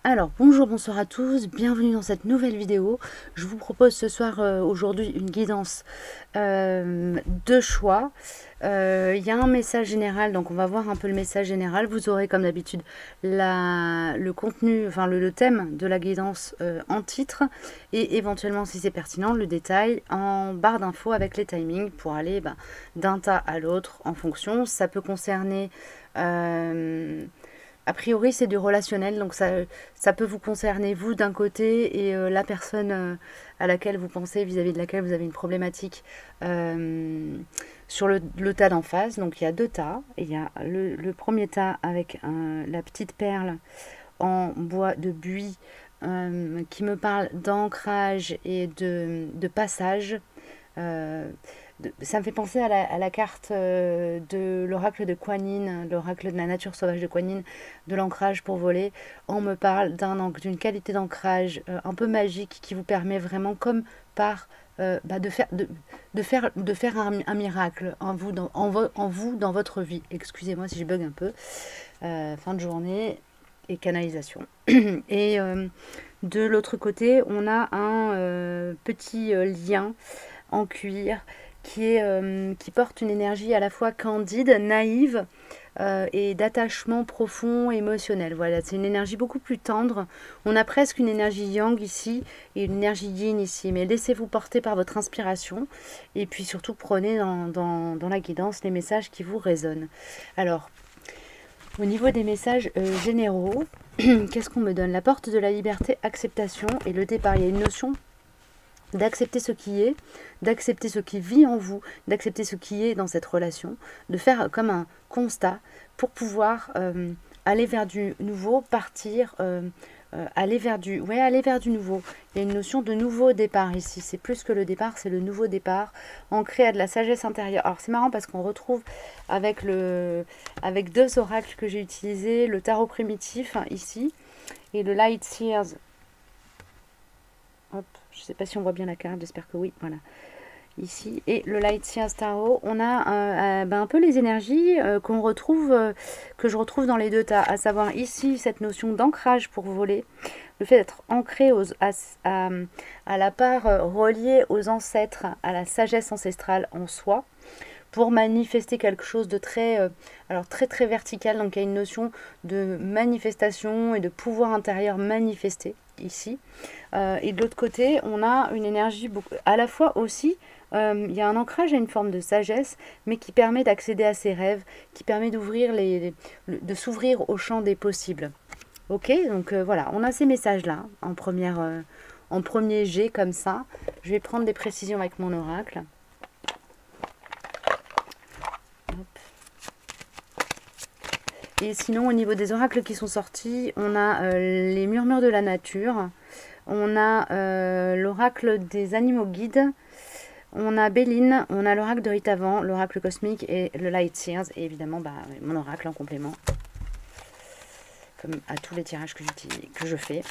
Alors, bonjour, bonsoir à tous, bienvenue dans cette nouvelle vidéo. Je vous propose ce soir, aujourd'hui, une guidance de choix. Il y a un message général, donc on va voir un peu le message général. Vous aurez comme d'habitude le contenu, enfin le thème de la guidance en titre et éventuellement, si c'est pertinent, le détail en barre d'infos avec les timings pour aller d'un tas à l'autre en fonction. Ça peut concerner... a priori, c'est du relationnel, donc ça peut vous concerner vous d'un côté et la personne à laquelle vous pensez, vis-à-vis de laquelle vous avez une problématique sur le tas d'en face. Donc il y a deux tas. Il y a le premier tas avec la petite perle en bois de buis qui me parle d'ancrage et de passage. Ça me fait penser à la carte de l'oracle de Kuan Yin, l'oracle de la nature sauvage de Kuan Yin, de l'ancrage pour voler. On me parle d'une qualité d'ancrage un peu magique qui vous permet vraiment, comme par de faire un miracle en vous, dans votre vie. Excusez-moi si je bug un peu. Fin de journée et canalisation. Et de l'autre côté, on a un petit lien en cuir qui porte une énergie à la fois candide, naïve et d'attachement profond, émotionnel. Voilà, c'est une énergie beaucoup plus tendre. On a presque une énergie yang ici et une énergie yin ici. Mais laissez-vous porter par votre inspiration et puis surtout prenez dans la guidance les messages qui vous résonnent. Alors, au niveau des messages généraux, qu'est-ce qu'on me donne? La porte de la liberté, acceptation et le départ. Il y a une notion d'accepter ce qui est, d'accepter ce qui vit en vous, d'accepter ce qui est dans cette relation, de faire comme un constat pour pouvoir aller vers du nouveau, partir, aller vers du nouveau. Il y a une notion de nouveau départ ici, c'est plus que le départ, c'est le nouveau départ, ancré à de la sagesse intérieure. Alors c'est marrant parce qu'on retrouve avec deux oracles que j'ai utilisés, le tarot primitif ici, et le Light Seers. Hop, je ne sais pas si on voit bien la carte, j'espère que oui, voilà. Ici, et le Light Seers Tarot, on a un peu les énergies que je retrouve dans les deux tas, à savoir ici cette notion d'ancrage pour voler, le fait d'être ancré à la part reliée aux ancêtres, à la sagesse ancestrale en soi, pour manifester quelque chose de très très vertical. Donc il y a une notion de manifestation et de pouvoir intérieur manifesté ici. Et de l'autre côté, on a une énergie à la fois aussi, il y a un ancrage à une forme de sagesse, mais qui permet d'accéder à ses rêves, qui permet de s'ouvrir au champ des possibles. Ok, donc voilà, on a ces messages-là en premier jet comme ça. Je vais prendre des précisions avec mon oracle. Et sinon, au niveau des oracles qui sont sortis, on a les murmures de la nature, on a l'oracle des animaux guides, on a Béline, on a l'oracle de Ritavant, l'oracle cosmique et le Light Seers, et évidemment mon oracle en complément, comme à tous les tirages que je fais.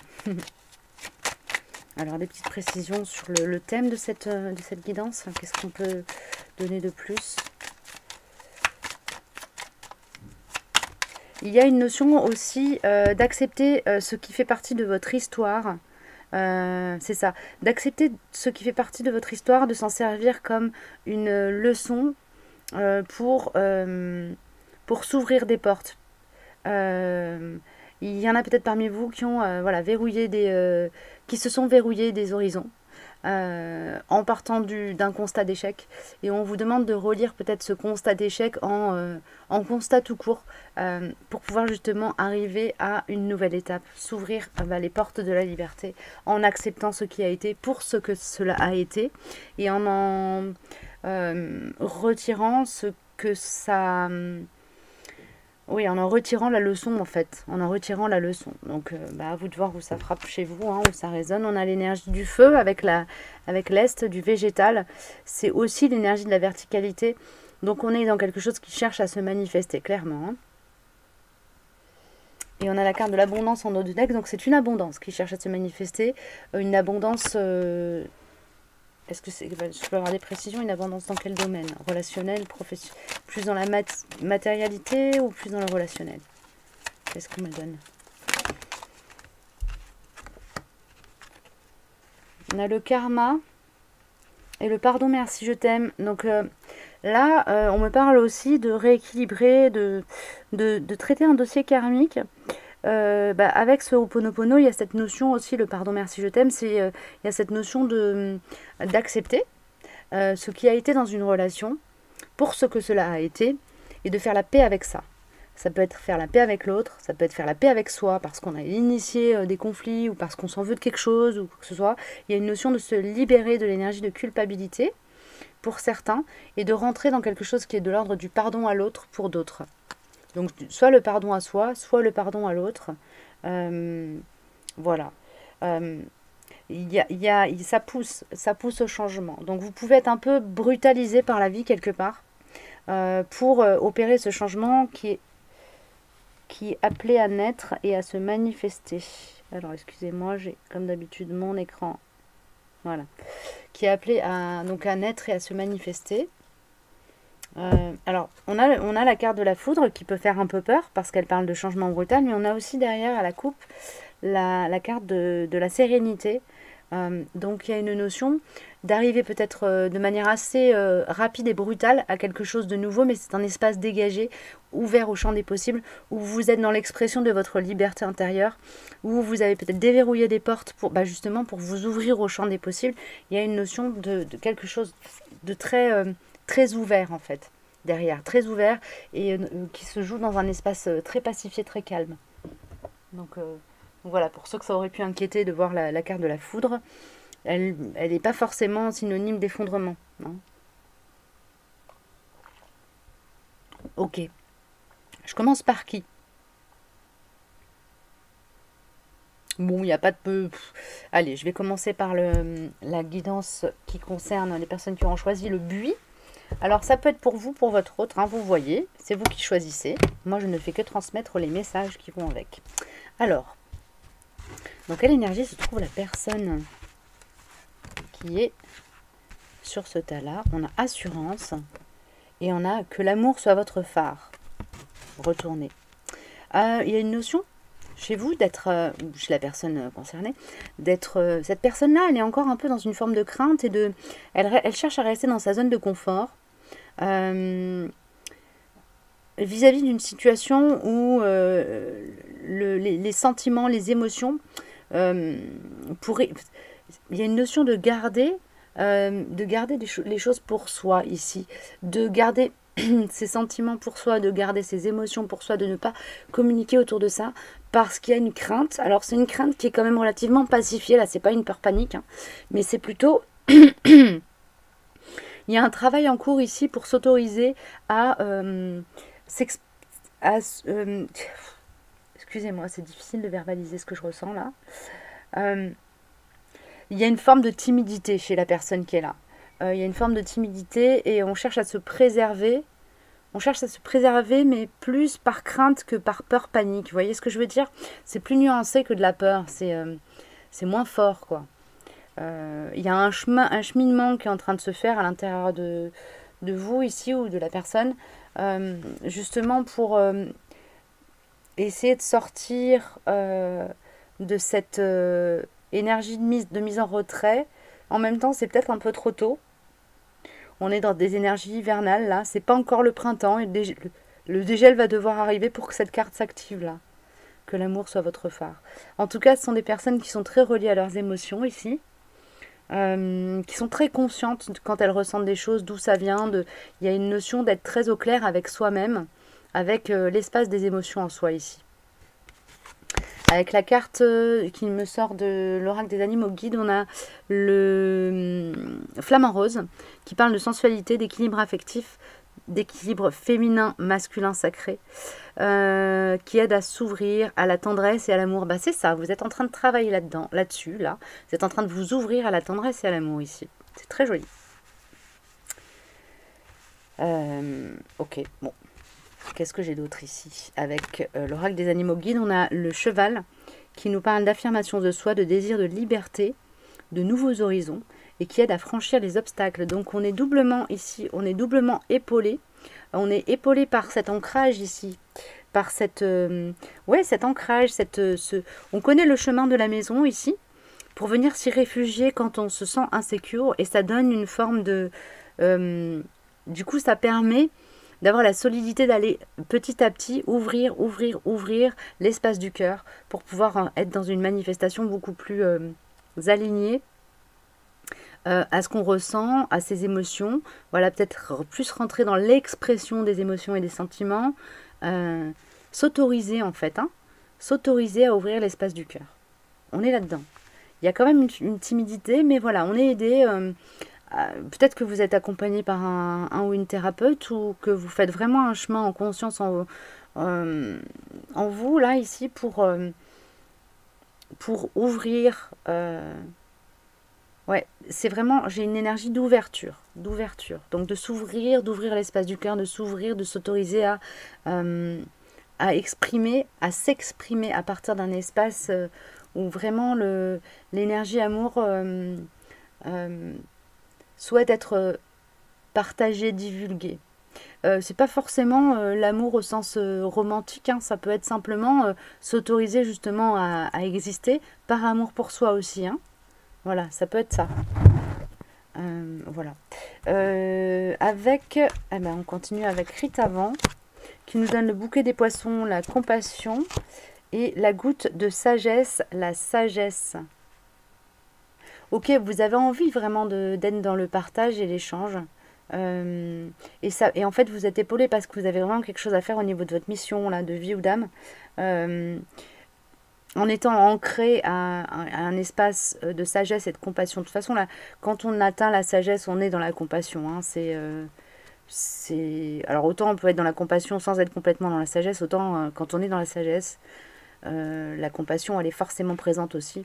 Alors, des petites précisions sur le thème de cette guidance, qu'est-ce qu'on peut donner de plus ? Il y a une notion aussi d'accepter ce qui fait partie de votre histoire. C'est ça, d'accepter ce qui fait partie de votre histoire, de s'en servir comme une leçon pour s'ouvrir des portes. Il y en a peut-être parmi vous qui ont qui se sont verrouillés des horizons. En partant d'un constat d'échec, et on vous demande de relire peut-être ce constat d'échec en constat tout court pour pouvoir justement arriver à une nouvelle étape, s'ouvrir les portes de la liberté en acceptant ce qui a été pour ce que cela a été et en retirant ce que ça... Oui, en retirant la leçon en fait, Donc à vous de voir où ça frappe chez vous, où ça résonne. On a l'énergie du feu avec l'est, du végétal. C'est aussi l'énergie de la verticalité. Donc on est dans quelque chose qui cherche à se manifester clairement. Et on a la carte de l'abondance en haut du deck. Donc c'est une abondance qui cherche à se manifester. Une abondance... Est-ce que je peux avoir des précisions? Une abondance dans quel domaine? Relationnel, professionnel? Plus dans la matérialité ou plus dans le relationnel? Qu'est-ce qu'on me donne? On a le karma et le pardon, merci, je t'aime. Donc là, on me parle aussi de rééquilibrer, de traiter un dossier karmique. Avec ce Ho'oponopono, il y a cette notion aussi, le pardon, merci, je t'aime, il y a cette notion d'accepter ce qui a été dans une relation pour ce que cela a été et de faire la paix avec ça. Ça peut être faire la paix avec l'autre, ça peut être faire la paix avec soi parce qu'on a initié des conflits ou parce qu'on s'en veut de quelque chose ou quoi que ce soit. Il y a une notion de se libérer de l'énergie de culpabilité pour certains et de rentrer dans quelque chose qui est de l'ordre du pardon à l'autre pour d'autres. Donc soit le pardon à soi, soit le pardon à l'autre. Voilà. Ça pousse au changement. Donc vous pouvez être un peu brutalisé par la vie quelque part pour opérer ce changement qui est appelé à naître et à se manifester. Alors excusez-moi, j'ai comme d'habitude mon écran. Voilà. Qui est appelé à naître et à se manifester. Alors, on a la carte de la foudre qui peut faire un peu peur parce qu'elle parle de changement brutal, mais on a aussi derrière à la coupe la carte de la sérénité. Donc il y a une notion d'arriver peut-être de manière assez rapide et brutale à quelque chose de nouveau, mais c'est un espace dégagé, ouvert au champ des possibles, où vous êtes dans l'expression de votre liberté intérieure, où vous avez peut-être déverrouillé des portes pour justement pour vous ouvrir au champ des possibles. Il y a une notion de quelque chose de très ouvert en fait, derrière, très ouvert et qui se joue dans un espace très pacifié, très calme. Donc voilà, pour ceux que ça aurait pu inquiéter de voir la carte de la foudre, elle n'est pas forcément synonyme d'effondrement. Ok. Je commence par qui? Bon, il n'y a pas de peu. Allez, je vais commencer par la guidance qui concerne les personnes qui ont choisi le buis. Alors, ça peut être pour vous, pour votre autre, hein, vous voyez, c'est vous qui choisissez. Moi, je ne fais que transmettre les messages qui vont avec. Alors, dans quelle énergie se trouve la personne qui est sur ce tas-là? On a assurance et on a que l'amour soit votre phare. Retournez. Il y a une notion chez vous d'être, chez la personne concernée, d'être, cette personne-là, elle est encore un peu dans une forme de crainte et elle cherche à rester dans sa zone de confort. Vis-à-vis d'une situation où les sentiments, les émotions pourraient... Il y a une notion de garder les choses pour soi ici, de garder ses sentiments pour soi, de garder ses émotions pour soi, de ne pas communiquer autour de ça, parce qu'il y a une crainte. Alors c'est une crainte qui est quand même relativement pacifiée, là c'est pas une peur panique, hein, mais c'est plutôt... Il y a un travail en cours ici pour s'autoriser à... excusez-moi, c'est difficile de verbaliser ce que je ressens là. Il y a une forme de timidité chez la personne qui est là. Il y a une forme de timidité et on cherche à se préserver. On cherche à se préserver, mais plus par crainte que par peur panique. Vous voyez ce que je veux dire? C'est plus nuancé que de la peur. C'est moins fort, quoi. Il y a un cheminement qui est en train de se faire à l'intérieur de vous ici ou de la personne, justement pour essayer de sortir de cette énergie de mise en retrait. En même temps, c'est peut-être un peu trop tôt. On est dans des énergies hivernales, là. C'est pas encore le printemps. Et le dégel va devoir arriver pour que cette carte s'active, là. Que l'amour soit votre phare. En tout cas, ce sont des personnes qui sont très reliées à leurs émotions, ici. Qui sont très conscientes quand elles ressentent des choses, d'où ça vient. Il y a une notion d'être très au clair avec soi-même, avec l'espace des émotions en soi, ici. Avec la carte qui me sort de l'oracle des animaux guides, on a le flamant rose qui parle de sensualité, d'équilibre affectif, d'équilibre féminin, masculin, sacré, qui aide à s'ouvrir à la tendresse et à l'amour. C'est ça, vous êtes en train de travailler là-dessus, là. Vous êtes en train de vous ouvrir à la tendresse et à l'amour ici. C'est très joli. Ok, bon. Qu'est-ce que j'ai d'autre ici? Avec l'oracle des animaux guides, on a le cheval qui nous parle d'affirmation de soi, de désir de liberté, de nouveaux horizons et qui aide à franchir les obstacles. Donc on est doublement ici, on est doublement épaulé. On est épaulé par cet ancrage ici, par cet ancrage, on connaît le chemin de la maison ici. pour venir s'y réfugier quand on se sent insécure, et ça donne une forme de... du coup, ça permet d'avoir la solidité d'aller petit à petit ouvrir l'espace du cœur pour pouvoir être dans une manifestation beaucoup plus alignée à ce qu'on ressent, à ses émotions. Voilà, peut-être plus rentrer dans l'expression des émotions et des sentiments. S'autoriser en fait, s'autoriser à ouvrir l'espace du cœur. On est là-dedans. Il y a quand même une timidité, mais voilà, on est aidé. Peut-être que vous êtes accompagné par un ou une thérapeute, ou que vous faites vraiment un chemin en conscience en vous, là, ici, pour ouvrir. Ouais, c'est vraiment, j'ai une énergie d'ouverture. Donc de s'ouvrir, d'ouvrir l'espace du cœur, de s'ouvrir, de s'autoriser à exprimer, à s'exprimer à partir d'un espace où vraiment l'énergie amour souhaite être partagée, divulguée. C'est pas forcément l'amour au sens romantique, ça peut être simplement s'autoriser justement à exister par amour pour soi aussi. Voilà, ça peut être ça. Voilà. On continue avec Rita Van, qui nous donne le bouquet des poissons, la compassion, et la goutte de sagesse, la sagesse. Ok, vous avez envie vraiment d'être dans le partage et l'échange. Et en fait, vous êtes épaulé parce que vous avez vraiment quelque chose à faire au niveau de votre mission là, de vie ou d'âme. En étant ancré à un espace de sagesse et de compassion. De toute façon, là, quand on atteint la sagesse, on est dans la compassion. Alors autant on peut être dans la compassion sans être complètement dans la sagesse, autant quand on est dans la sagesse, la compassion, elle est forcément présente aussi.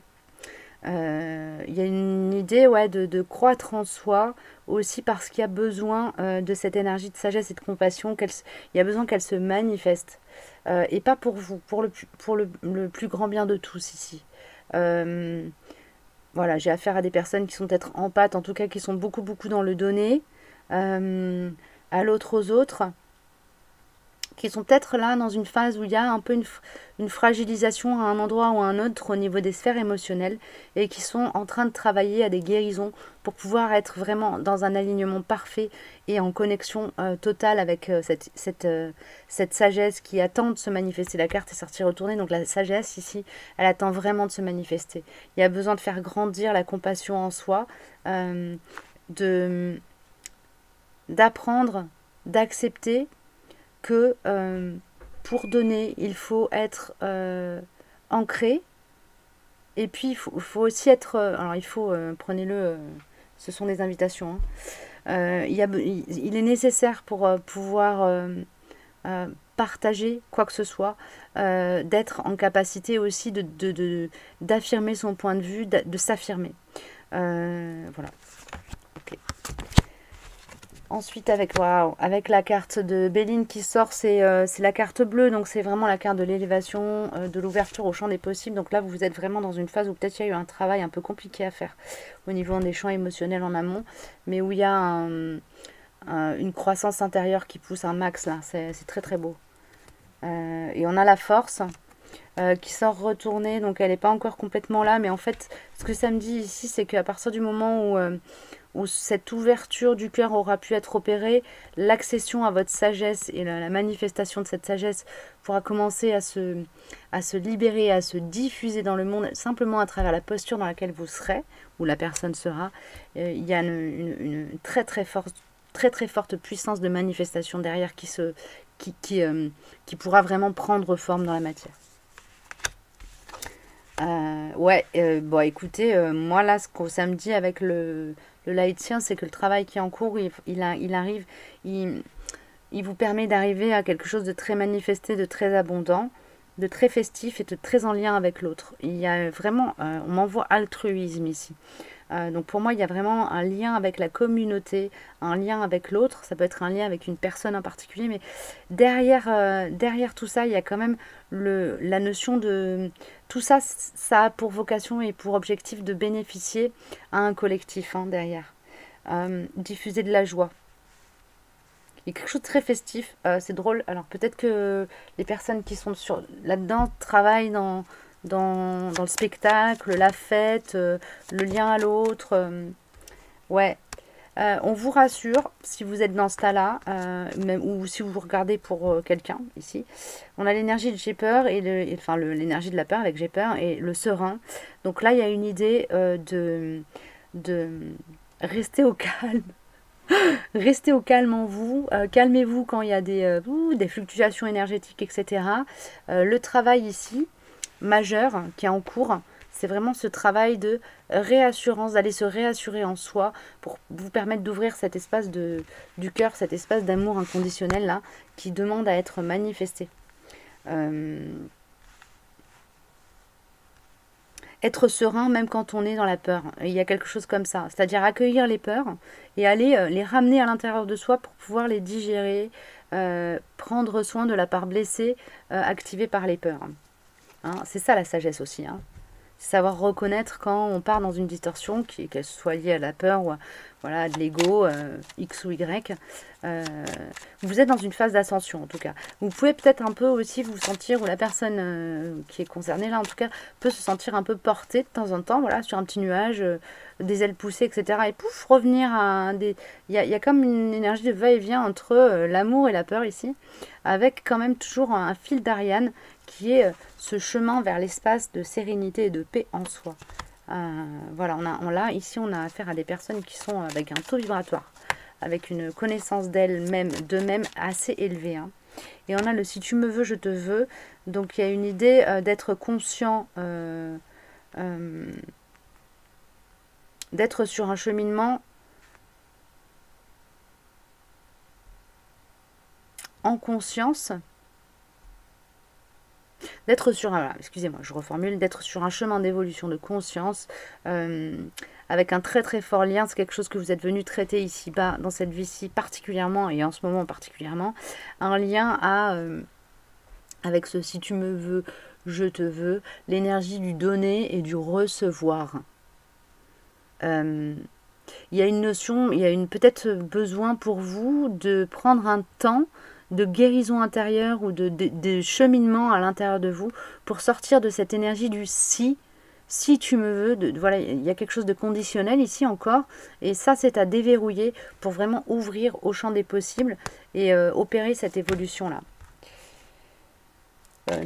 Il y a une idée de croître en soi aussi parce qu'il y a besoin de cette énergie de sagesse et de compassion, il y a besoin qu'elle se manifeste. Et pas pour vous, pour le plus grand bien de tous ici. Voilà, j'ai affaire à des personnes qui sont peut-être empathes, en tout cas qui sont beaucoup dans le donner, à l'autre, aux autres, qui sont peut-être là dans une phase où il y a un peu une fragilisation à un endroit ou à un autre au niveau des sphères émotionnelles, et qui sont en train de travailler à des guérisons pour pouvoir être vraiment dans un alignement parfait et en connexion totale avec cette sagesse qui attend de se manifester. La carte est sortie retournée, donc la sagesse ici, elle attend vraiment de se manifester. Il y a besoin de faire grandir la compassion en soi, d'apprendre, d'accepter que pour donner, il faut être ancré. Et puis, il faut aussi être... alors, prenez-le, ce sont des invitations. Il est nécessaire pour pouvoir partager quoi que ce soit, d'être en capacité aussi d'affirmer son point de vue, de s'affirmer. Voilà. Ok. Ensuite, avec la carte de Béline qui sort, c'est la carte bleue. Donc, c'est vraiment la carte de l'élévation, de l'ouverture au champ des possibles. Donc là, vous êtes vraiment dans une phase où peut-être il y a eu un travail un peu compliqué à faire au niveau des champs émotionnels en amont. Mais où il y a une croissance intérieure qui pousse un max là. C'est très beau. Et on a la force qui sort retournée. Donc, elle n'est pas encore complètement là. Mais en fait, ce que ça me dit ici, c'est qu'à partir du moment où cette ouverture du cœur aura pu être opérée, l'accession à votre sagesse et la manifestation de cette sagesse pourra commencer à se libérer, à se diffuser dans le monde, simplement à travers la posture dans laquelle vous serez, ou la personne sera. Il y a une très forte puissance de manifestation derrière qui pourra vraiment prendre forme dans la matière. Bon, écoutez, moi là, ce que ça me dit avec le Lightien, c'est que le travail qui est en cours, il vous permet d'arriver à quelque chose de très manifesté, de très abondant, de très festif et de très en lien avec l'autre. Il y a vraiment, on m'envoie altruisme ici. Donc pour moi, il y a vraiment un lien avec la communauté, un lien avec l'autre. Ça peut être un lien avec une personne en particulier, mais derrière tout ça, il y a quand même la notion de... Tout ça, ça a pour vocation et pour objectif de bénéficier à un collectif derrière. Diffuser de la joie. Il y a quelque chose de très festif, c'est drôle. Alors peut-être que les personnes qui sont là-dedans travaillent dans le spectacle, la fête, le lien à l'autre. Ouais. On vous rassure si vous êtes dans ce tas-là, même ou si vous regardez pour quelqu'un ici. On a l'énergie de j'ai peur enfin l'énergie de la peur avec j'ai peur et le serein. Donc là, il y a une idée de rester au calme. Restez au calme en vous, calmez-vous quand il y a des fluctuations énergétiques, etc. Le travail ici, majeur, qui est en cours, c'est vraiment ce travail de réassurance, d'aller se réassurer en soi pour vous permettre d'ouvrir cet espace du cœur, cet espace d'amour inconditionnel là, qui demande à être manifesté. Être serein même quand on est dans la peur. Il y a quelque chose comme ça. C'est-à-dire accueillir les peurs et aller les ramener à l'intérieur de soi pour pouvoir les digérer, prendre soin de la part blessée activée par les peurs. Hein, c'est ça la sagesse aussi. Hein. C'est savoir reconnaître quand on part dans une distorsion, qu'elle soit liée à la peur ou voilà, de l'ego, X ou Y. Vous êtes dans une phase d'ascension en tout cas. Vous pouvez peut-être un peu aussi vous sentir, ou la personne qui est concernée là en tout cas, peut se sentir un peu portée de temps en temps, voilà, sur un petit nuage, des ailes poussées, etc. Et pouf, revenir à des... Il y a comme une énergie de va-et-vient entre l'amour et la peur ici, avec quand même toujours un fil d'Ariane qui est ce chemin vers l'espace de sérénité et de paix en soi. Voilà, ici on a affaire à des personnes qui sont avec un taux vibratoire, avec une connaissance d'eux-mêmes assez élevée. Hein. Et on a le si tu me veux, je te veux. Donc il y a une idée d'être conscient, d'être sur un cheminement en conscience. D'être sur un, excusez-moi, je reformule, d'être sur un chemin d'évolution de conscience avec un très très fort lien. C'est quelque chose que vous êtes venu traiter ici-bas, dans cette vie-ci particulièrement, et en ce moment particulièrement, un lien avec ce si tu me veux, je te veux, l'énergie du donner et du recevoir. Il y a une notion, il y a peut-être besoin pour vous de prendre un temps de guérison intérieure ou de cheminement à l'intérieur de vous pour sortir de cette énergie du si tu me veux. Voilà, il y a quelque chose de conditionnel ici encore, et ça c'est à déverrouiller pour vraiment ouvrir au champ des possibles et opérer cette évolution là.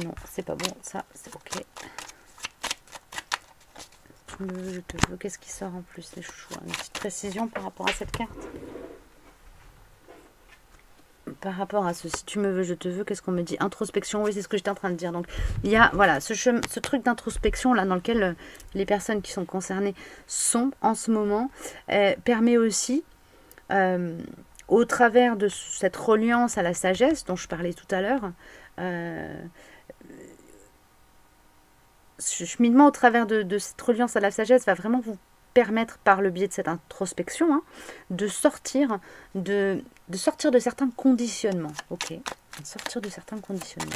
Non, c'est pas bon, ça c'est ok. Je te veux, qu'est-ce qui sort en plus les chouchous? Une petite précision par rapport à cette carte. Par rapport à ce si tu me veux, je te veux, qu'est-ce qu'on me dit? Introspection, oui, c'est ce que j'étais en train de dire. Donc, il y a voilà, ce truc d'introspection là dans lequel les personnes qui sont concernées sont en ce moment, permet aussi, au travers de cette reliance à la sagesse dont je parlais tout à l'heure, ce cheminement au travers de cette reliance à la sagesse va vraiment vous permettre, par le biais de cette introspection, hein, de sortir de certains conditionnements. Ok, sortir de certains conditionnements.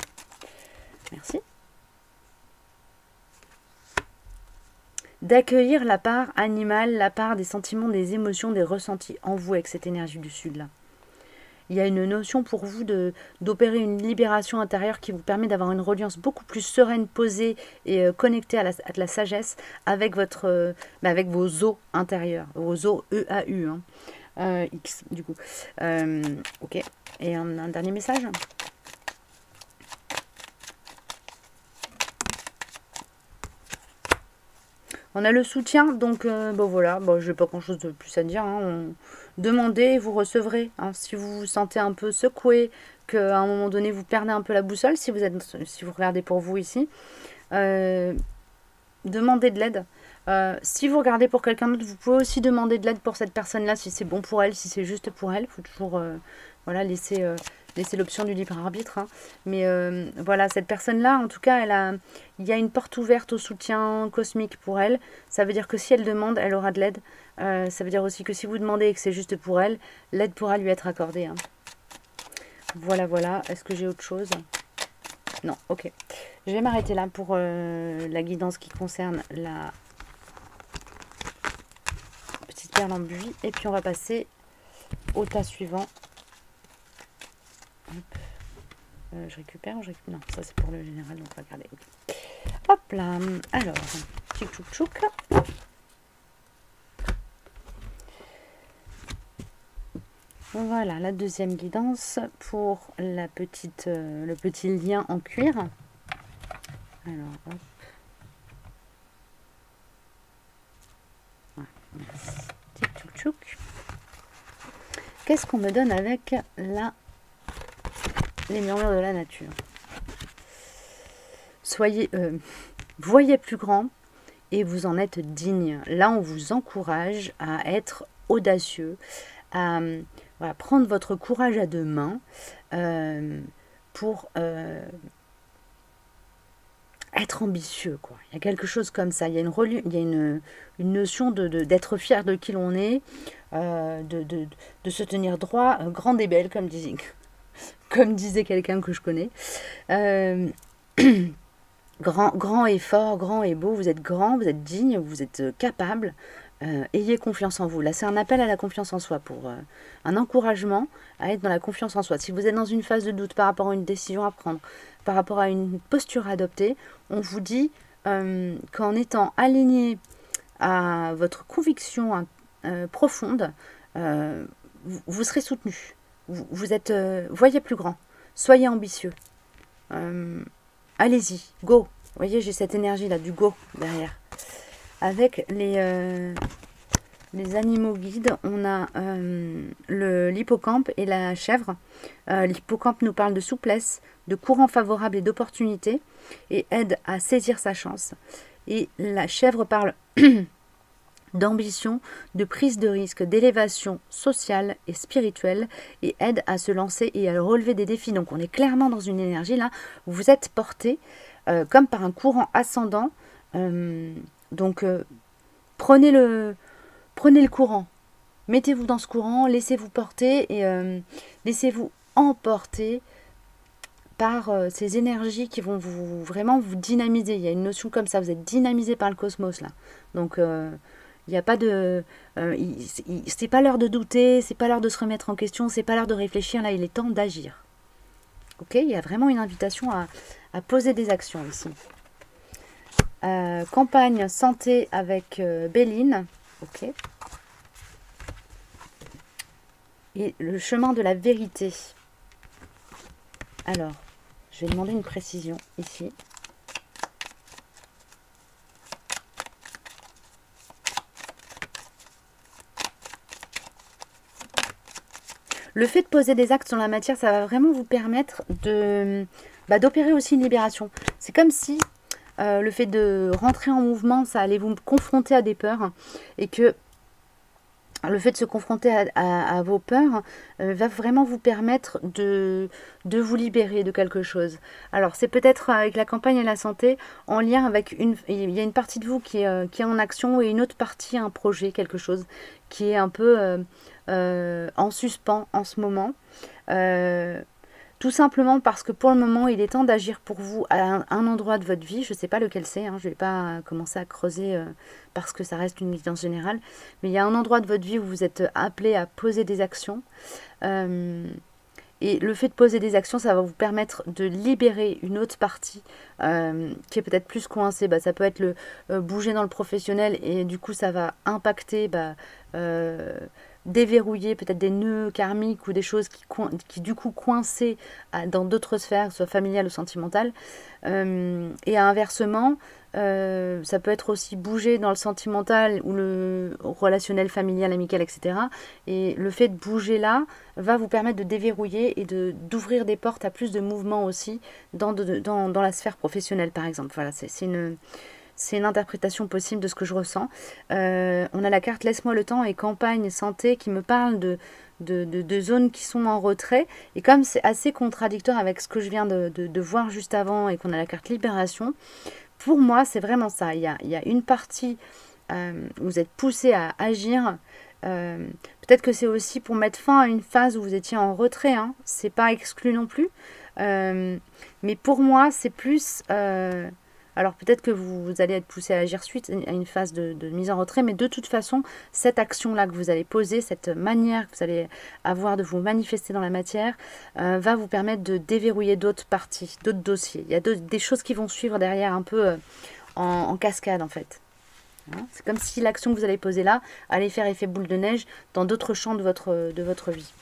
Merci. D'accueillir la part animale, la part des sentiments, des émotions, des ressentis en vous avec cette énergie du Sud là. Il y a une notion pour vous d'opérer une libération intérieure qui vous permet d'avoir une reliance beaucoup plus sereine, posée et connectée à la sagesse avec, avec vos os intérieurs, vos os EAU, hein. X du coup. Ok, et un dernier message. On a le soutien, donc bon voilà, bon, je n'ai pas grand chose de plus à dire. Hein. Demandez, vous recevrez. Hein. Si vous vous sentez un peu secoué, qu'à un moment donné vous perdez un peu la boussole, si vous regardez pour vous ici, demandez de l'aide. Si vous regardez pour quelqu'un d'autre, vous pouvez aussi demander de l'aide pour cette personne-là, si c'est bon pour elle, si c'est juste pour elle. Il faut toujours voilà, laisser l'option du libre arbitre. Hein. Mais voilà, cette personne-là, en tout cas, il y a une porte ouverte au soutien cosmique pour elle. Ça veut dire que si elle demande, elle aura de l'aide. Ça veut dire aussi que si vous demandez et que c'est juste pour elle, l'aide pourra lui être accordée. Hein. Voilà, voilà. Est-ce que j'ai autre chose? Non, ok. Je vais m'arrêter là pour la guidance qui concerne la petite perle en buis. Et puis on va passer au tas suivant. Je récupère ou je récupère? Non, ça c'est pour le général, donc on va regarder. Hop là. Alors, tchouk tchouk tchouk. Voilà la deuxième guidance pour la petite, le petit lien en cuir. Alors, hop. Voilà, merci. Tchouk tchouk tchouk. Qu'est-ce qu'on me donne avec les murmures de la nature? Soyez, voyez plus grand et vous en êtes digne. Là, on vous encourage à être audacieux, à voilà, prendre votre courage à deux mains pour être ambitieux, quoi. Il y a quelque chose comme ça. Il y a une notion d'être fier de qui l'on est, de se tenir droit, grande et belle, comme disait quelqu'un que je connais. Grand et fort, grand et beau, vous êtes grand, vous êtes digne, vous êtes capable. Ayez confiance en vous. Là, c'est un appel à la confiance en soi, pour un encouragement à être dans la confiance en soi. Si vous êtes dans une phase de doute par rapport à une décision à prendre, par rapport à une posture à adopter, on vous dit qu'en étant aligné à votre conviction profonde, vous serez soutenu. Vous êtes, voyez plus grand, soyez ambitieux. Allez-y, go. Vous voyez, j'ai cette énergie-là, du go derrière. Avec les animaux guides, on a l'hippocampe et la chèvre. L'hippocampe nous parle de souplesse, de courant favorable et d'opportunité, et aide à saisir sa chance. Et la chèvre parle d'ambition, de prise de risque, d'élévation sociale et spirituelle, et aide à se lancer et à relever des défis. Donc on est clairement dans une énergie là où vous êtes porté comme par un courant ascendant. Donc prenez le courant, mettez-vous dans ce courant, laissez-vous porter et laissez-vous emporter par ces énergies qui vont vraiment vous dynamiser. Il y a une notion comme ça, vous êtes dynamisé par le cosmos là. Donc il n'y a pas de... c'est pas l'heure de douter, c'est pas l'heure de se remettre en question, c'est pas l'heure de réfléchir, là il est temps d'agir. Ok, il y a vraiment une invitation à poser des actions ici. Campagne santé avec Béline. Ok. Et le chemin de la vérité. Alors, je vais demander une précision ici. Le fait de poser des actes sur la matière, ça va vraiment vous permettre d'opérer aussi une libération. C'est comme si le fait de rentrer en mouvement, ça allait vous confronter à des peurs, et que le fait de se confronter à vos peurs va vraiment vous permettre de vous libérer de quelque chose. Alors c'est peut-être avec la campagne et la santé en lien avec il y a une partie de vous qui est en action, et une autre partie, un projet, quelque chose qui est un peu en suspens en ce moment. Tout simplement parce que pour le moment, il est temps d'agir pour vous à un endroit de votre vie. Je ne sais pas lequel c'est, hein, je ne vais pas commencer à creuser parce que ça reste une guidance générale. Mais il y a un endroit de votre vie où vous êtes appelé à poser des actions. Et le fait de poser des actions, ça va vous permettre de libérer une autre partie qui est peut-être plus coincée. Ça peut être le bouger dans le professionnel, et du coup ça va impacter... déverrouiller peut-être des nœuds karmiques ou des choses qui du coup coincées dans d'autres sphères, soit familiales ou sentimentales. Et inversement, ça peut être aussi bouger dans le sentimental ou le relationnel, familial, amical, etc. Et le fait de bouger là va vous permettre de déverrouiller et d'ouvrir des portes à plus de mouvement aussi dans la sphère professionnelle, par exemple. Voilà, c'est une interprétation possible de ce que je ressens. On a la carte Laisse-moi le temps et campagne santé qui me parle de zones qui sont en retrait. Et comme c'est assez contradictoire avec ce que je viens de voir juste avant, et qu'on a la carte libération, pour moi c'est vraiment ça. Il y a une partie où vous êtes poussé à agir. Peut-être que c'est aussi pour mettre fin à une phase où vous étiez en retrait. Hein. C'est pas exclu non plus. Mais pour moi c'est plus... Alors peut-être que vous allez être poussé à agir suite à une phase de mise en retrait, mais de toute façon, cette action-là que vous allez poser, cette manière que vous allez avoir de vous manifester dans la matière, va vous permettre de déverrouiller d'autres parties, d'autres dossiers. Il y a des choses qui vont suivre derrière un peu en cascade en fait. Hein, c'est comme si l'action que vous allez poser là allait faire effet boule de neige dans d'autres champs de votre vie.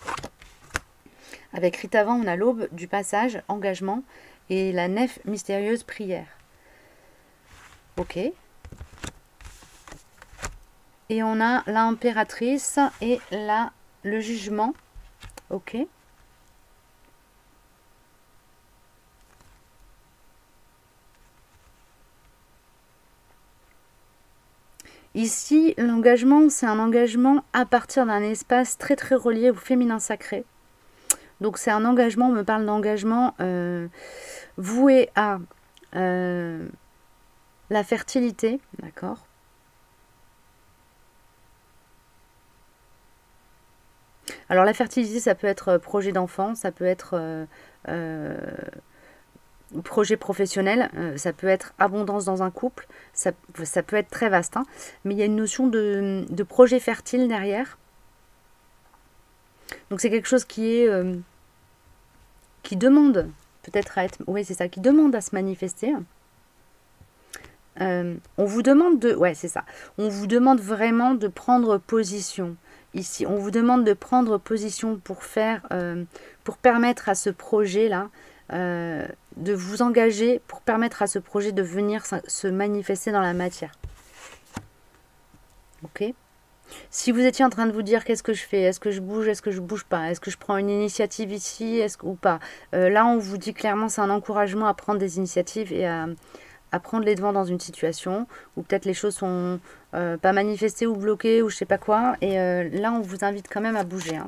Avec Rite Avant, on a l'aube du passage, engagement, et la nef mystérieuse, prière. Ok. Et on a l'impératrice et le jugement. Ok. Ici, l'engagement, c'est un engagement à partir d'un espace très très relié au féminin sacré. Donc c'est un engagement, on me parle d'engagement voué à la fertilité, d'accord. Alors la fertilité, ça peut être projet d'enfant, ça peut être projet professionnel, ça peut être abondance dans un couple, ça peut être très vaste, hein, mais il y a une notion de projet fertile derrière. Donc c'est quelque chose qui demande peut-être à être, oui c'est ça, qui demande à se manifester. On vous demande c'est ça, on vous demande vraiment de prendre position ici, on vous demande de prendre position pour permettre à ce projet là de vous engager, pour permettre à ce projet de venir se manifester dans la matière. Ok. Si vous étiez en train de vous dire qu'est-ce que je fais, est-ce que je bouge, est-ce que je bouge pas, est-ce que je prends une initiative ici, ou pas, là on vous dit clairement c'est un encouragement à prendre des initiatives et à prendre les devants dans une situation où peut-être les choses sont pas manifestées ou bloquées ou je sais pas quoi, et là on vous invite quand même à bouger, hein.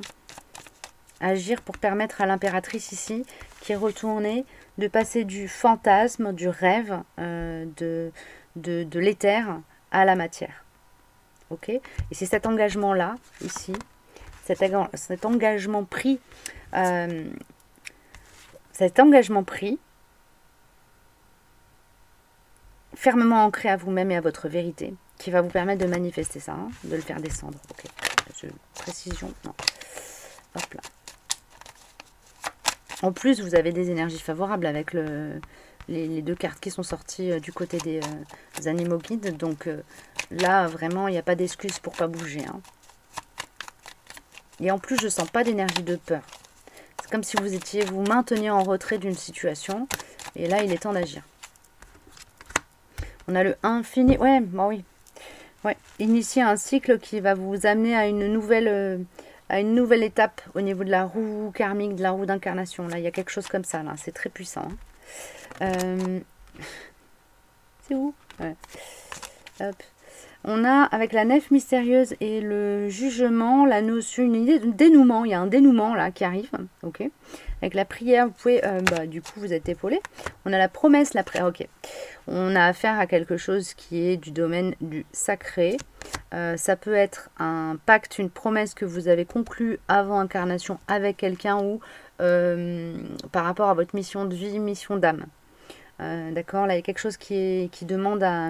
Agir pour permettre à l'impératrice ici qui est retournée de passer du fantasme, du rêve, de l'éther à la matière. Ok. Et c'est cet engagement-là, ici, cet engagement pris, fermement ancré à vous-même et à votre vérité, qui va vous permettre de manifester ça, hein, de le faire descendre. Ok. Précision, non. Hop là. En plus, vous avez des énergies favorables avec les deux cartes qui sont sorties du côté des animaux guides. Donc là, vraiment, il n'y a pas d'excuse pour pas bouger, hein. Et en plus, je ne sens pas d'énergie de peur. C'est comme si vous mainteniez en retrait d'une situation. Et là, il est temps d'agir. On a le infini. Ouais, bah oui. Ouais. Initier un cycle qui va vous amener à une nouvelle étape au niveau de la roue karmique, de la roue d'incarnation. Là, il y a quelque chose comme ça. Là, c'est très puissant, hein. C'est où? Ouais. Hop. On a, avec la nef mystérieuse et le jugement, la notion, une idée de dénouement. Il y a un dénouement là qui arrive. Ok. Avec la prière, vous pouvez, du coup, vous êtes épaulé. On a la promesse, la prière. Ok. On a affaire à quelque chose qui est du domaine du sacré. Ça peut être un pacte, une promesse que vous avez conclue avant incarnation avec quelqu'un ou par rapport à votre mission de vie, mission d'âme. D'accord. Là, il y a quelque chose qui demande à...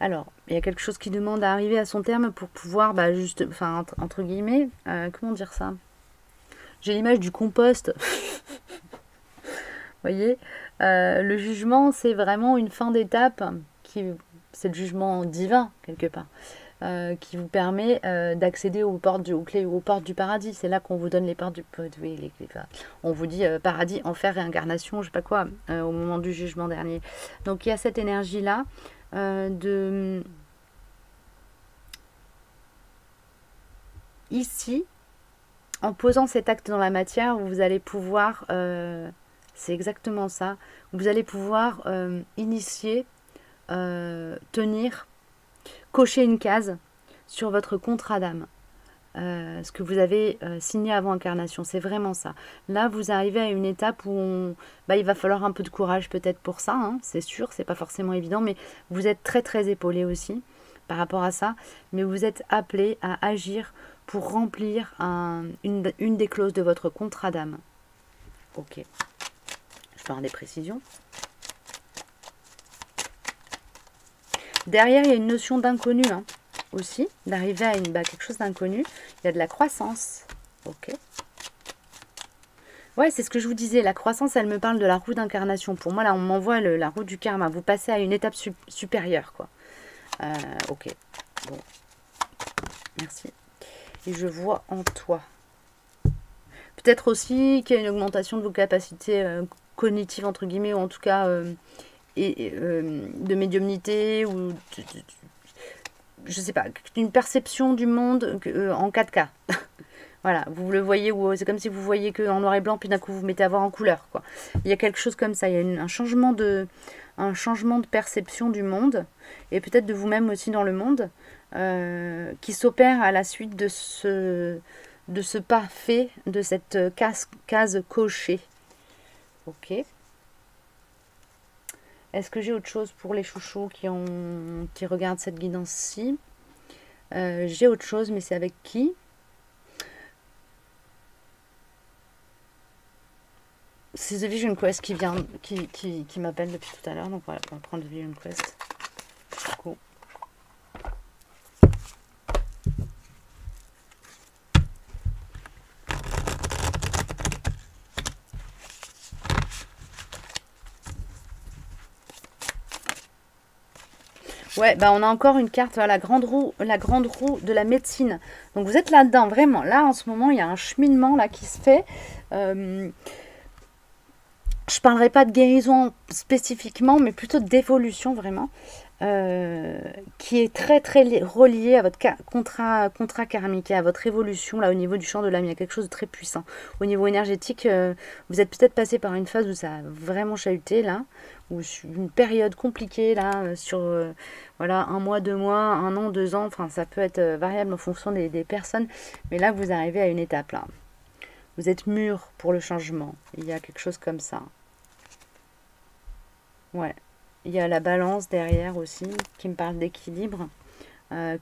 Alors, il y a quelque chose qui demande à arriver à son terme pour pouvoir, entre guillemets, comment dire ça? J'ai l'image du compost. Vous voyez, le jugement, c'est vraiment une fin d'étape, c'est le jugement divin, quelque part, qui vous permet d'accéder aux clés ou aux portes du paradis. C'est là qu'on vous donne les portes du paradis. On vous dit paradis, enfer, réincarnation, je sais pas quoi, au moment du jugement dernier. Donc, il y a cette énergie-là. Ici, en posant cet acte dans la matière, vous allez pouvoir, c'est exactement ça, vous allez pouvoir initier, tenir, cocher une case sur votre contrat d'âme. Ce que vous avez signé avant incarnation, c'est vraiment ça. Là, vous arrivez à une étape où il va falloir un peu de courage peut-être pour ça, hein, c'est sûr, c'est pas forcément évident, mais vous êtes très très épaulé aussi par rapport à ça, mais vous êtes appelé à agir pour remplir une des clauses de votre contrat d'âme. Ok. Je peux avoir des précisions. Derrière, il y a une notion d'inconnu hein, aussi, d'arriver à quelque chose d'inconnu. Il y a de la croissance. Ok. Ouais, c'est ce que je vous disais. La croissance, elle me parle de la roue d'incarnation. Pour moi, là, on m'envoie la roue du karma. Vous passez à une étape supérieure, quoi. Ok. Bon. Merci. Et je vois en toi. Peut-être aussi qu'il y a une augmentation de vos capacités cognitives, entre guillemets, ou en tout cas de médiumnité, ou je sais pas, une perception du monde en 4K. Voilà, vous le voyez, c'est comme si vous voyez que en noir et blanc, puis d'un coup vous mettez à voir en couleur, quoi. Il y a quelque chose comme ça, il y a un changement de perception du monde, et peut-être de vous-même aussi dans le monde, qui s'opère à la suite de ce pas fait, de cette case cochée. Ok. Est-ce que j'ai autre chose pour les chouchous qui regardent cette guidance-ci? J'ai autre chose, mais c'est avec qui? C'est The Vision Quest qui m'appelle depuis tout à l'heure. Donc voilà, on va prendre The Vision Quest. Cool. Ouais, bah on a encore une carte, la grande roue de la médecine. Donc vous êtes là-dedans, vraiment. Là, en ce moment, il y a un cheminement là qui se fait. Je parlerai pas de guérison spécifiquement, mais plutôt d'évolution vraiment, qui est très très relié à votre contrat karmique et à votre évolution là au niveau du champ de l'âme. Il y a quelque chose de très puissant. Au niveau énergétique, vous êtes peut-être passé par une phase où ça a vraiment chahuté là, ou une période compliquée là, sur voilà, 1 mois, 2 mois, 1 an, 2 ans, enfin ça peut être variable en fonction des personnes, mais là vous arrivez à une étape là. Vous êtes mûr pour le changement. Il y a quelque chose comme ça. Ouais. Il y a la balance derrière aussi, qui me parle d'équilibre,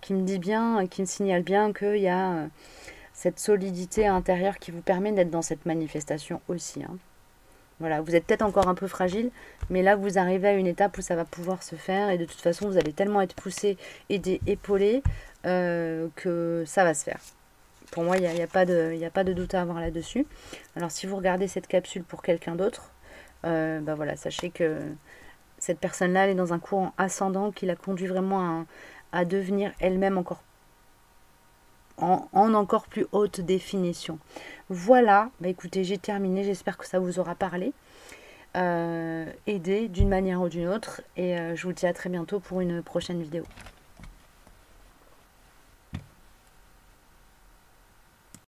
qui me dit bien, qui me signale bien qu'il y a cette solidité intérieure qui vous permet d'être dans cette manifestation aussi. Hein. Voilà, vous êtes peut-être encore un peu fragile, mais là vous arrivez à une étape où ça va pouvoir se faire, et de toute façon vous allez tellement être poussé, aidé, épaulé, que ça va se faire. Pour moi, il n'y a pas de doute à avoir là-dessus. Alors, si vous regardez cette capsule pour quelqu'un d'autre, bah voilà, sachez que cette personne-là, elle est dans un courant ascendant qui la conduit vraiment à devenir elle-même encore en encore plus haute définition. Voilà, bah écoutez, j'ai terminé. J'espère que ça vous aura parlé, aidé d'une manière ou d'une autre. Et je vous dis à très bientôt pour une prochaine vidéo.